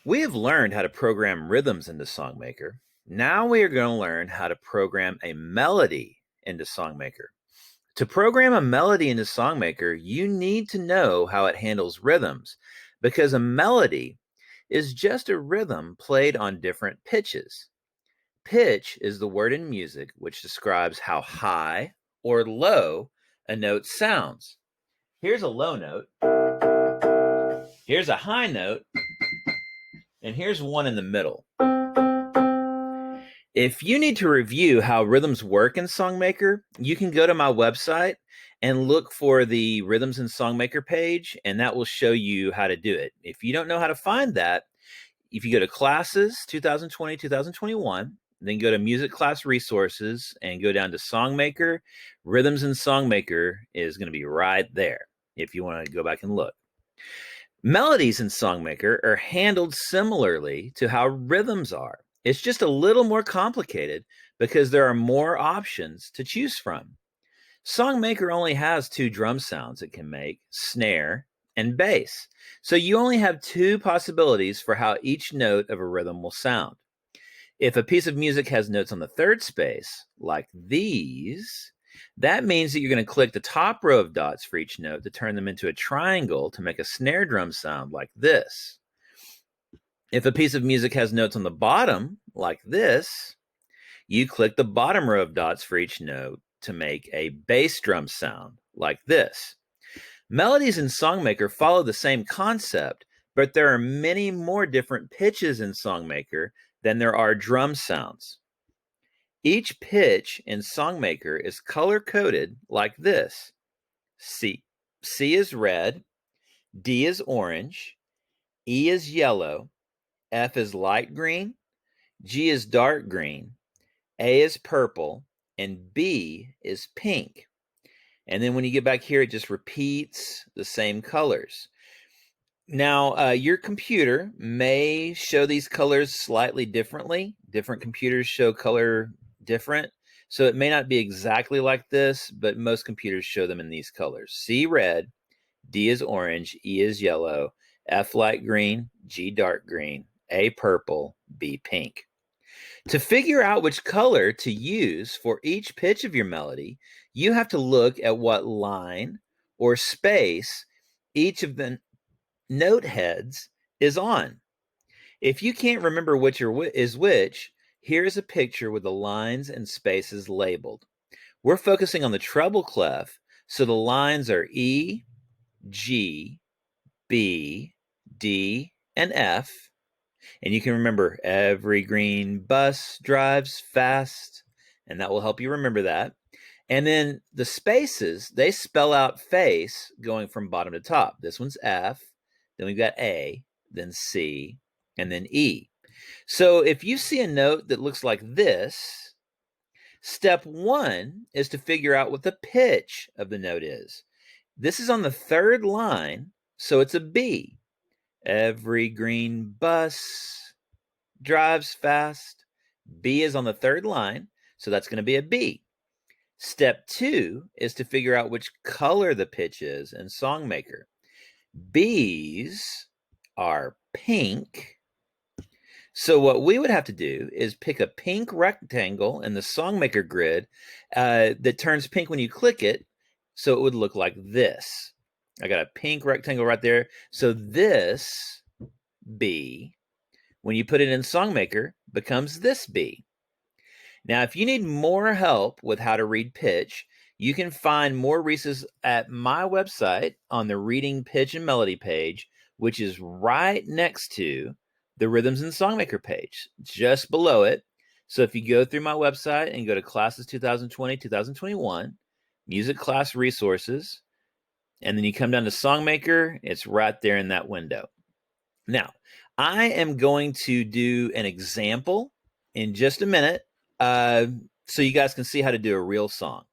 We have learned how to program rhythms into SongMaker. Now we are going to learn how to program a melody into SongMaker. To program a melody into SongMaker, you need to know how it handles rhythms because a melody is just a rhythm played on different pitches. Pitch is the word in music which describes how high or low a note sounds. Here's a low note, here's a high note, and here's one in the middle. If you need to review how rhythms work in SongMaker, you can go to my website and look for the Rhythms in SongMaker page, and that will show you how to do it. If you don't know how to find that, if you go to Classes 2020, 2021, then go to Music Class Resources and go down to SongMaker, Rhythms in SongMaker is going to be right there if you want to go back and look. Melodies in SongMaker are handled similarly to how rhythms are. It's just a little more complicated because there are more options to choose from. SongMaker only has 2 drum sounds it can make, snare and bass. So you only have 2 possibilities for how each note of a rhythm will sound. If a piece of music has notes on the 3rd space, like these, that means that you're going to click the top row of dots for each note to turn them into a triangle to make a snare drum sound like this. If a piece of music has notes on the bottom, like this, you click the bottom row of dots for each note to make a bass drum sound, like this. Melodies in SongMaker follow the same concept, but there are many more different pitches in SongMaker than there are drum sounds. Each pitch in SongMaker is color-coded like this. C is red, D is orange, E is yellow, F is light green, G is dark green, A is purple, and B is pink. And then when you get back here, it just repeats the same colors. Now, your computer may show these colors slightly differently. Different computers show color different. So it may not be exactly like this, but most computers show them in these colors. C red, D is orange, E is yellow, F light green, G dark green, A purple, B pink. To figure out which color to use for each pitch of your melody, you have to look at what line or space each of the note heads is on. If you can't remember which is which, here's a picture with the lines and spaces labeled. We're focusing on the treble clef, so the lines are E, G, B, D, and F. And you can remember every green bus drives fast, and that will help you remember that. And then the spaces, they spell out face going from bottom to top. This one's F, then we've got A, then C, and then E. So if you see a note that looks like this, step 1 is to figure out what the pitch of the note is. This is on the 3rd line, so it's a B. Every green bus drives fast. B is on the 3rd line, so that's going to be a B. Step 2 is to figure out which color the pitch is in SongMaker. B's are pink. So what we would have to do is pick a pink rectangle in the SongMaker grid that turns pink when you click it, so it would look like this. I got a pink rectangle right there. So this B, when you put it in SongMaker, becomes this B. Now, if you need more help with how to read pitch, you can find more resources at my website on the Reading Pitch and Melody page, which is right next to the Rhythms in SongMaker page, just below it. So if you go through my website and go to Classes 2020, 2021, Music Class Resources, and then you come down to SongMaker, it's right there in that window. Now, I am going to do an example in just a minute so you guys can see how to do a real song.